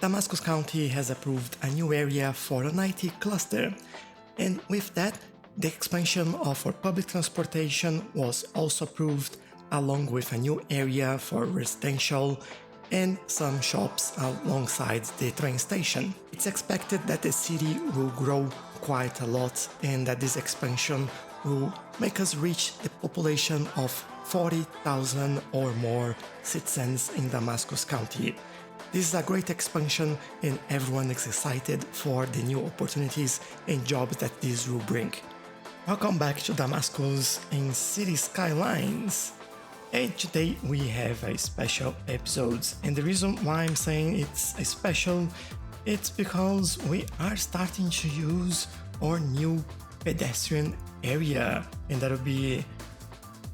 Damascus County has approved a new area for an IT cluster, and with that, the expansion of our public transportation was also approved, along with a new area for residential and some shops alongside the train station. It's expected that the city will grow quite a lot and that this expansion will make us reach the population of 40,000 or more citizens in Damascus County. This is a great expansion and everyone is excited for the new opportunities and jobs that this will bring. Welcome back to Damascus in City Skylines. And today we have a special episode, and the reason why I'm saying it's a special, it's because we are starting to use our new pedestrian area, and that'll be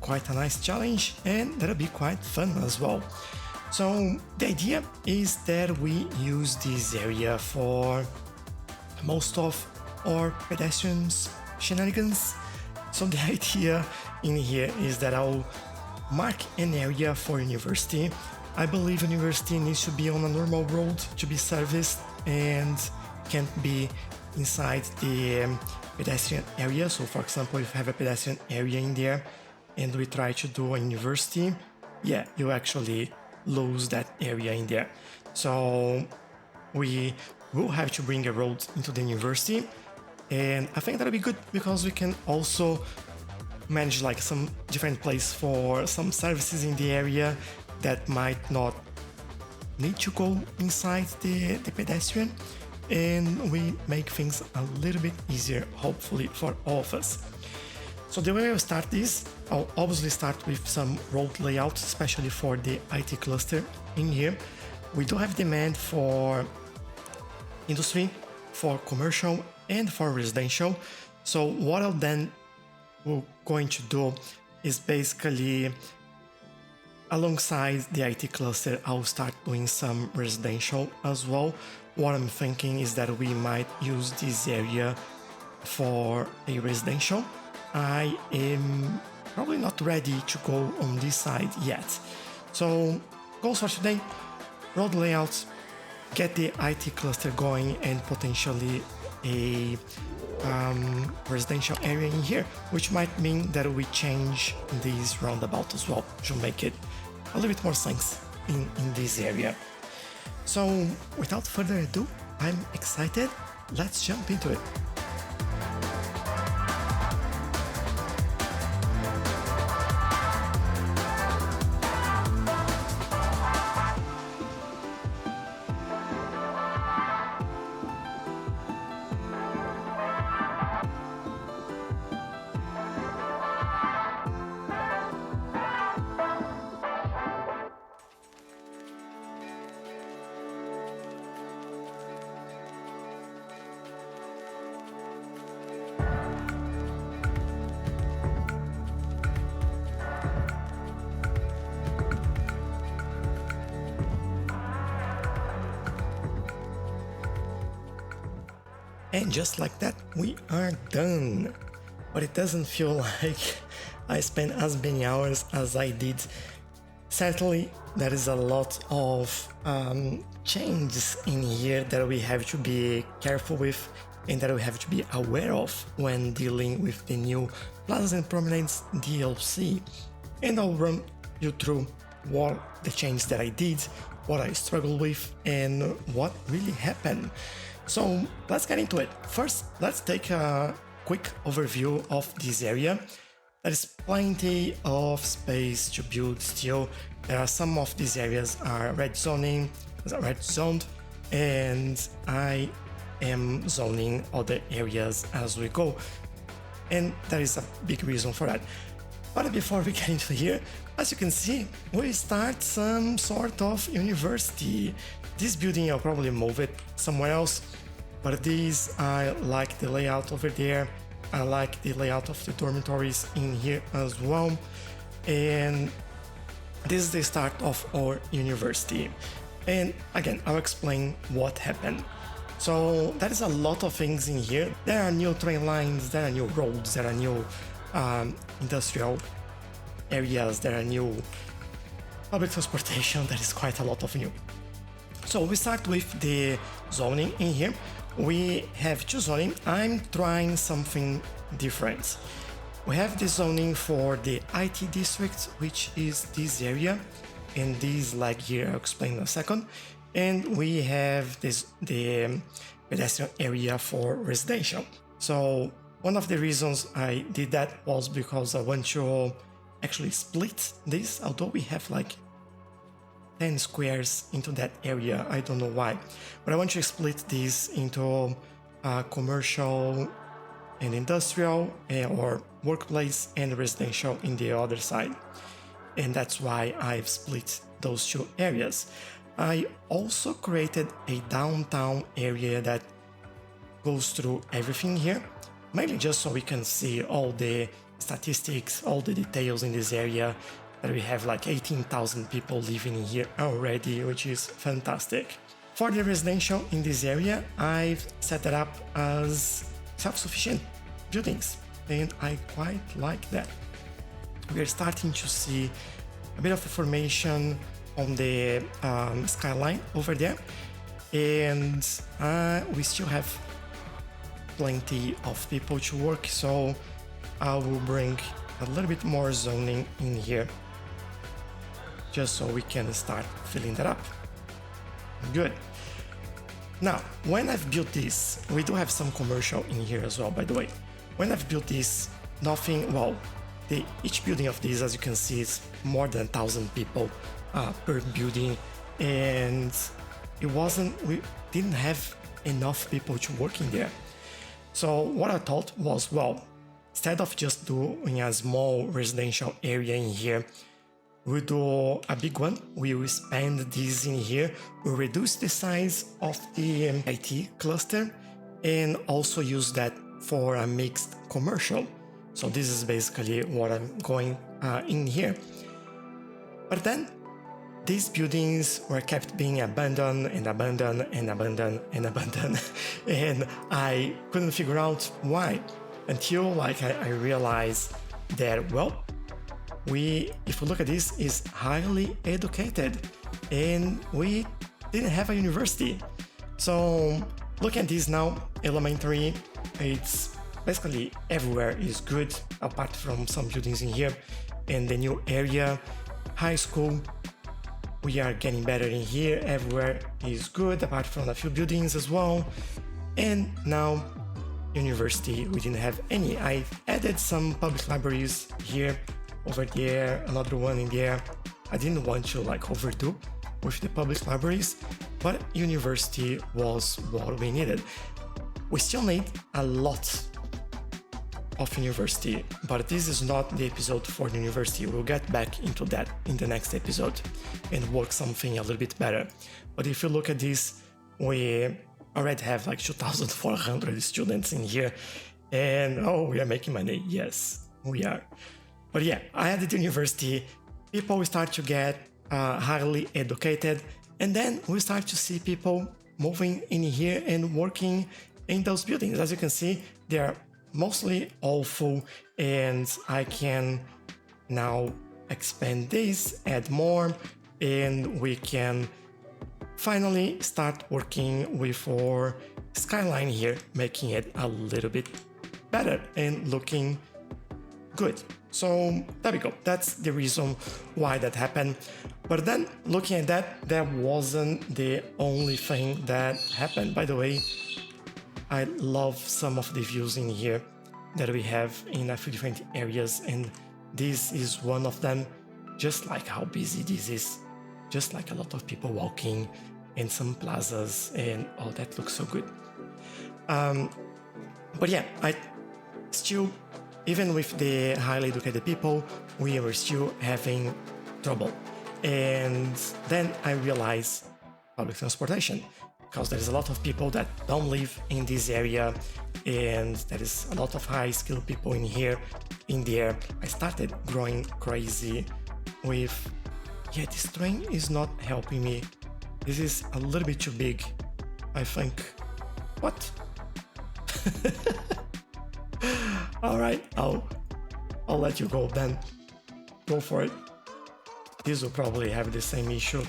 quite a nice challenge and that'll be quite fun as well. So the idea is that we use this area for most of our pedestrians shenanigans. So the idea in here is that I'll mark an area for university. I believe university needs to be on a normal road to be serviced and can't be inside the pedestrian area. So for example, if you have a pedestrian area in there and we try to do a university, you actually lose that area in there. So we will have to bring a road into the university, and I think that'll be good because we can also manage like some different place for some services in the area that might not need to go inside the pedestrian, and we make things a little bit easier, hopefully, for all of us. So the way I'll start this, I'll obviously start with some road layout, especially for the IT cluster in here. We do have demand for industry, for commercial, and for residential. So what I'll then we're going to do is basically alongside the IT cluster, I'll start doing some residential as well. What I'm thinking is that we might use this area for a residential. I am probably not ready to go on this side yet. So goals for today: road layout, get the IT cluster going, and potentially a residential area in here, which might mean that we change this roundabout as well to make it a little bit more sense in this area. So without further ado, I'm excited. Let's jump into it. And just like that, we are done. But it doesn't feel like I spent as many hours as I did. Certainly, there is a lot of changes in here that we have to be careful with and that we have to be aware of when dealing with the new Plazas and Promenades DLC. And I'll run you through what the changes that I did, what I struggled with, and what really happened. So let's get into it. First, let's take a quick overview of this area. There is plenty of space to build still. There are some of these areas are red zoned, and I am zoning other areas as we go. And there is a big reason for that. But before we get into here, as you can see, we start some sort of university. This building, I'll probably move it somewhere else, but this, I like the layout over there. I like the layout of the dormitories in here as well. And this is the start of our university. And again, I'll explain what happened. So there is a lot of things in here. There are new train lines, there are new roads, there are new industrial areas, there are new public transportation. There is quite a lot of new. So we start with the zoning in here. We have two zoning. I'm trying something different. We have the zoning for the IT district, which is this area, and this lag here I'll explain in a second. And we have the pedestrian area for residential. So one of the reasons I did that was because I want to actually split this, although we have like 10 squares into that area, I don't know why, but I want to split this into commercial and industrial, or workplace and residential in the other side, and that's why I've split those two areas. I also created a downtown area that goes through everything here, mainly just so we can see all the statistics, all the details in this area, that we have like 18,000 people living here already, which is fantastic. For the residential in this area, I've set it up as self-sufficient buildings, and I quite like that. We're starting to see a bit of formation on the skyline over there, and we still have plenty of people to work, so I will bring a little bit more zoning in here, just so we can start filling that up. Good. Now, when I've built this, we do have some commercial in here as well, by the way. When I've built this, nothing, well, each building of these, as you can see, is more than 1,000 people per building, and we didn't have enough people to work in there. So what I thought was, well, instead of just doing a small residential area in here, we'll do a big one. We will expand this in here. We'll reduce the size of the IT cluster and also use that for a mixed commercial. So this is basically what I'm going in here. But then these buildings were kept being abandoned and abandoned and abandoned and abandoned, and I couldn't figure out why, until I realized that, well, if we look at this, is highly educated, and we didn't have a university. So look at this now, elementary, it's basically everywhere is good, apart from some buildings in here, and the new area, high school, we are getting better in here, everywhere is good, apart from a few buildings as well, and now university, we didn't have any. I added some public libraries here, over there, another one in there. I didn't want to overdo with the public libraries, but university was what we needed. We still need a lot of university, but this is not the episode for the university. We'll get back into that in the next episode and work something a little bit better. But if you look at this, we already have 2,400 students in here, and we are making money. Yes, we are. But yeah, I added university, people will start to get highly educated, and then we start to see people moving in here and working in those buildings. As you can see, they are mostly all full, and I can now expand this, add more, and we can finally start working with our skyline here, making it a little bit better and looking good. So there we go. That's the reason why that happened. But then looking at that wasn't the only thing that happened. By the way, I love some of the views in here that we have in a few different areas, and this is one of them. Just like how busy this is, just like a lot of people walking in some plazas, and that looks so good. But yeah, I still, even with the highly educated people, we were still having trouble. And then I realized public transportation, because there's a lot of people that don't live in this area, and there is a lot of high skilled people in there. I started growing crazy with, this train is not helping me. This is a little bit too big, I think. What? All right, I'll let you go then. Go for it. This will probably have the same issue.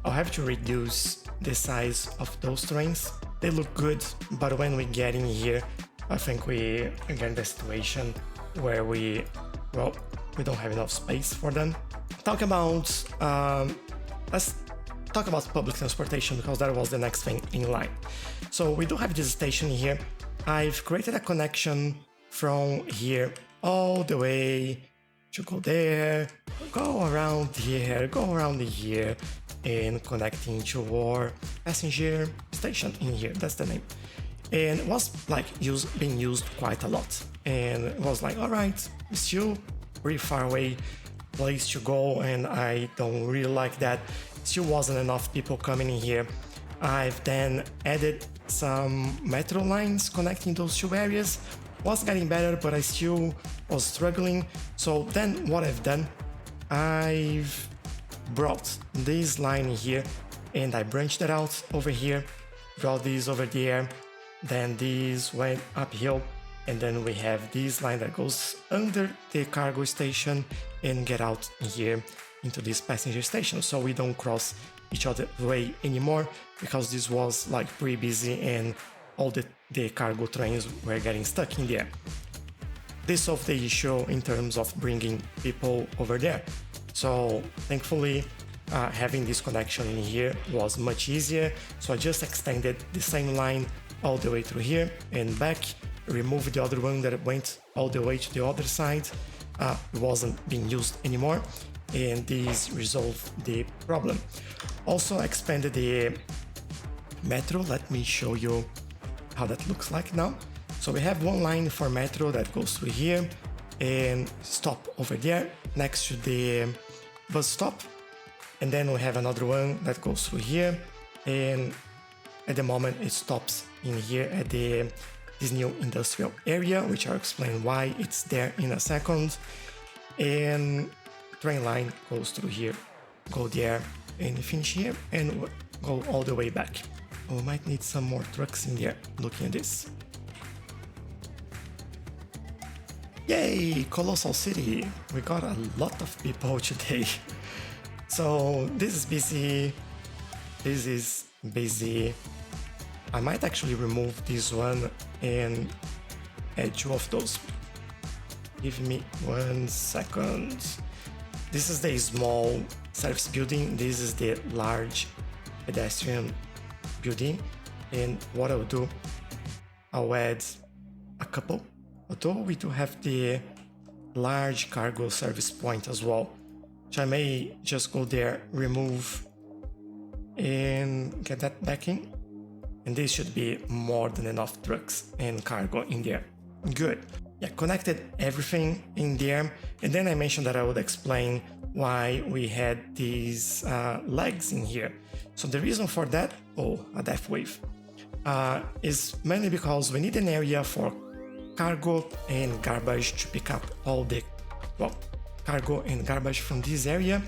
I'll have to reduce the size of those trains. They look good, but when we get in here, I think we get in the situation where we don't have enough space for them. Let's talk about public transportation, because that was the next thing in line. So we do have this station here. I've created a connection from here all the way to go there, go around here, and connecting to our passenger station in here. That's the name. And it was like being used quite a lot. And it was like, all right, it's still pretty far away place to go, and I don't really like that. Still wasn't enough people coming in here. I've then added some metro lines connecting those two areas. Was getting better, but I still was struggling. So then what I've done, I've brought this line here and I branched it out over here, brought this over there, then this went uphill, and then we have this line that goes under the cargo station and get out here into this passenger station, so we don't cross each other way anymore, because this was like pretty busy and all the cargo trains were getting stuck in there. This solved the issue in terms of bringing people over there. So thankfully, having this connection in here was much easier. So I just extended the same line all the way through here and back, removed the other one that went all the way to the other side. It wasn't being used anymore, and this resolved the problem. Also expanded the metro. Let me show you how that looks like now. So we have one line for metro that goes through here and stop over there next to the bus stop, and then we have another one that goes through here, and at the moment it stops in here at this new industrial area, which I'll explain why it's there in a second. And train line goes through here, go there and finish here and go all the way back. We might need some more trucks in there. Looking at this. Yay, Colossal City! We got a lot of people today. So this is busy. This is busy. I might actually remove this one and add two of those. Give me 1 second. This is the small service building. This is the large pedestrian building. And what I'll do, I'll add a couple. Although we do have the large cargo service point as well, which I may just go there, remove, and get that back in. And this should be more than enough trucks and cargo in there. Good. Yeah, connected everything in there. And then I mentioned that I would explain why we had these legs in here. So the reason for that, a death wave, is mainly because we need an area for cargo and garbage to pick up all the cargo and garbage from this area,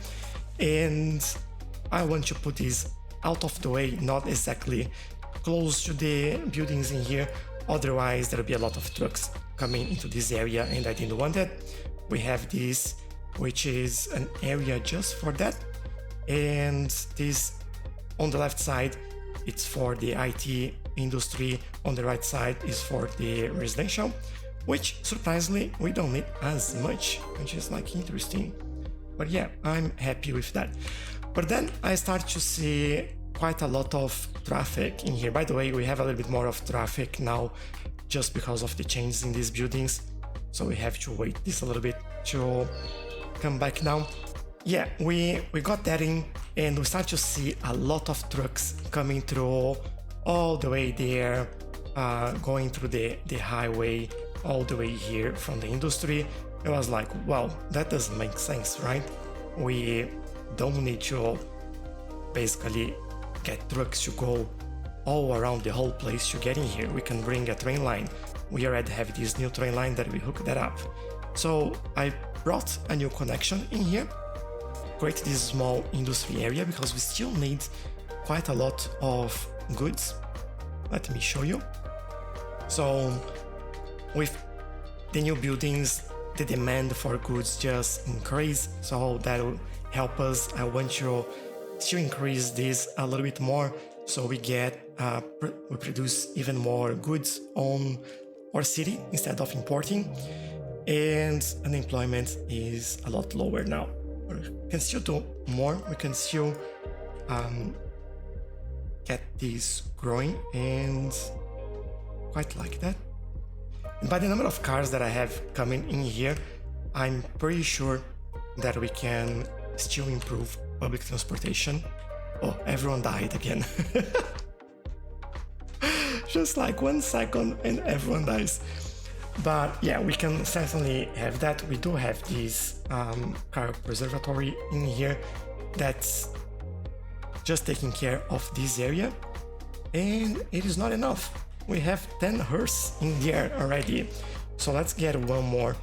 and I want to put this out of the way, not exactly close to the buildings in here, otherwise there'll be a lot of trucks coming into this area and I didn't want that. We have this, which is an area just for that, and this on the left side it's for the IT industry, on the right side is for the residential, which surprisingly we don't need as much, which is like interesting. But yeah, I'm happy with that. But then I start to see quite a lot of traffic in here. By the way, we have a little bit more of traffic now just because of the changes in these buildings, so we have to wait this a little bit to come back now. Yeah, we got that in, and we start to see a lot of trucks coming through all the way there, going through the highway all the way here from the industry. It was like, wow, that doesn't make sense, right? We don't need to basically get trucks to go all around the whole place to get in here. We can bring a train line. We already have this new train line that we hook that up. So I brought a new connection in here, create this small industry area, because we still need quite a lot of goods. Let me show you. So with the new buildings, the demand for goods just increase, so that will help us. I want to still increase this a little bit more, So we we produce even more goods on our city instead of importing, and unemployment is a lot lower now. We can still do more. We can still get this growing, and quite like that. And by the number of cars that I have coming in here, I'm pretty sure that we can still improve public transportation. Oh, everyone died again. Just like 1 second and everyone dies. But yeah, we can certainly have that. We do have this car preservatory in here that's just taking care of this area, and it is not enough. We have 10 hearse in there already. So let's get one more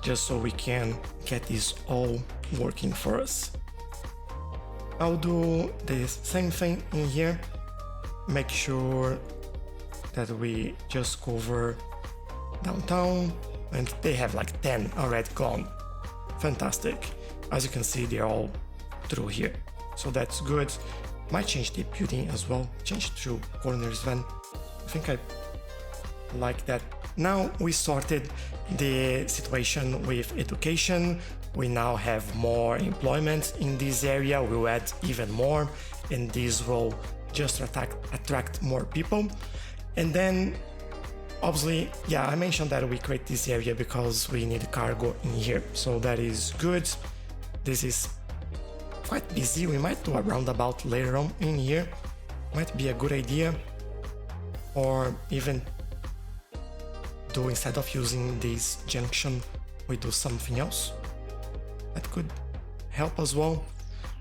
just so we can get this all working for us. I'll do the same thing in here. Make sure that we just cover downtown, and they have like 10 already gone. Fantastic. As you can see, they're all through here. So that's good. Might change the building as well. Change through corners then. I think I like that. Now we sorted the situation with education. We now have more employment in this area. We'll add even more, and this will just attract more people. And then obviously, yeah, I mentioned that we create this area because we need cargo in here. So that is good. This is quite busy. We might do a roundabout later on in here. Might be a good idea. Or even do, instead of using this junction, we do something else. That could help as well.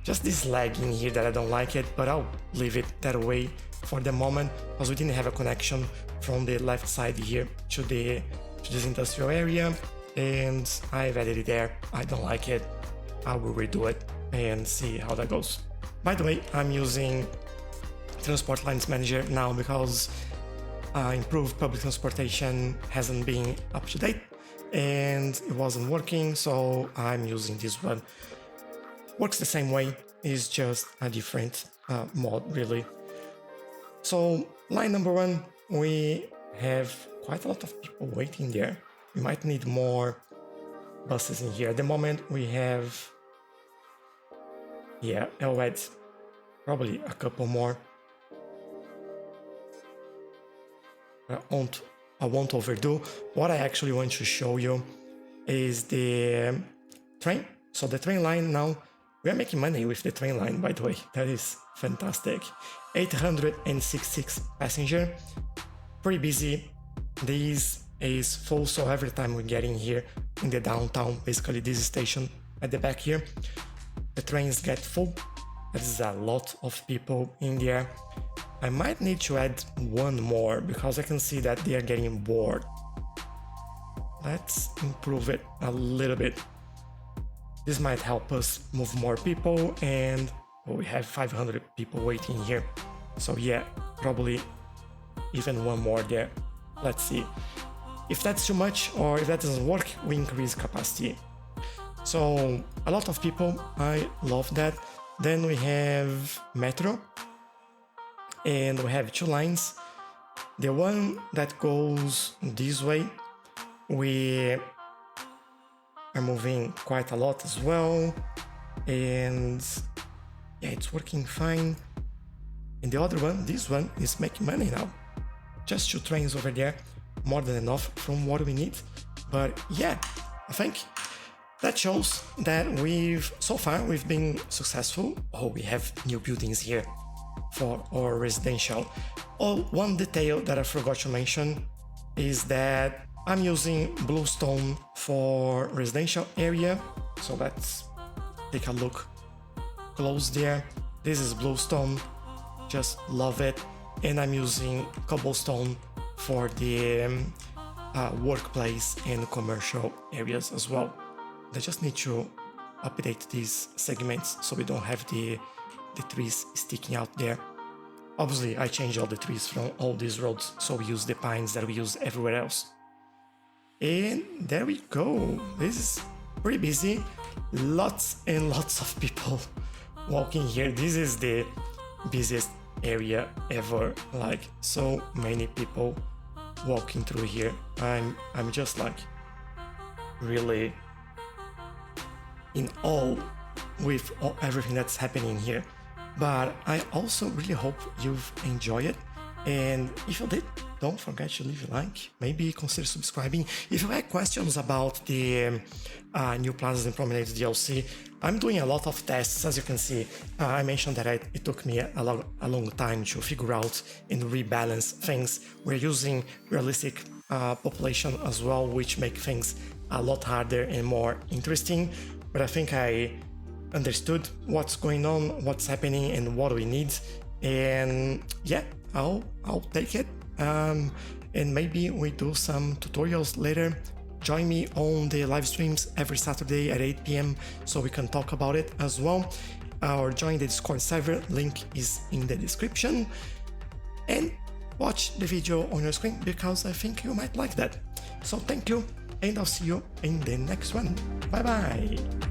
Just this lag in here that I don't like it, but I'll leave it that way for the moment because we didn't have a connection from the left side here to this industrial area, and I've added it there. I don't like it. I will redo it and see how that goes. By the way, I'm using Transport Lines Manager now because improved public transportation hasn't been up to date and it wasn't working, so I'm using this one. Works the same way, it's just a different mod really. So line number 1, we have quite a lot of people waiting there. We might need more buses in here. At the moment we have, yeah, I'll add probably a couple more. I won't overdo. What I actually want to show you is the train. So the train line now, we are making money with the train line, by the way. That is fantastic. 866 passenger, pretty busy. This is full, so every time we get in here in the downtown, basically this station at the back here, the trains get full. There's a lot of people in there. I might need to add one more because I can see that they are getting bored. Let's improve it a little bit. This might help us move more people, and we have 500 people waiting here. So yeah, probably even one more there. Let's see. If that's too much or if that doesn't work, we increase capacity. So a lot of people, I love that. Then we have metro, and we have 2 lines. The one that goes this way, we are moving quite a lot as well, and yeah, it's working fine. And the other one, this one, is making money now. Just 2 trains over there, more than enough from what we need. But yeah, I think that shows that so far we've been successful. Oh, we have new buildings here for our residential. Oh, one detail that I forgot to mention is that I'm using bluestone for residential area. So let's take a look close there. This is bluestone, just love it. And I'm using cobblestone for the workplace and commercial areas as well. I just need to update these segments so we don't have the trees sticking out there. Obviously, I changed all the trees from all these roads, so we use the pines that we use everywhere else. And there we go. This is pretty busy. Lots and lots of people walking here. This is the busiest area ever. Like, so many people walking through here. I'm just like really in awe with everything that's happening here. But I also really hope you've enjoyed it, and if you did, don't forget to leave a like, maybe consider subscribing. If you have questions about the new Plazas and Promenades DLC, I'm doing a lot of tests, as you can see. I mentioned that it took me a long time to figure out and rebalance things. We're using realistic population as well, which make things a lot harder and more interesting. But I think I understood what's going on, what's happening, and what we need. And yeah, I'll take it. And maybe we do some tutorials later. Join me on the live streams every Saturday at 8 p.m. so we can talk about it as well. Or join the Discord server, link is in the description. And watch the video on your screen because I think you might like that. So thank you, and I'll see you in the next one. Bye bye!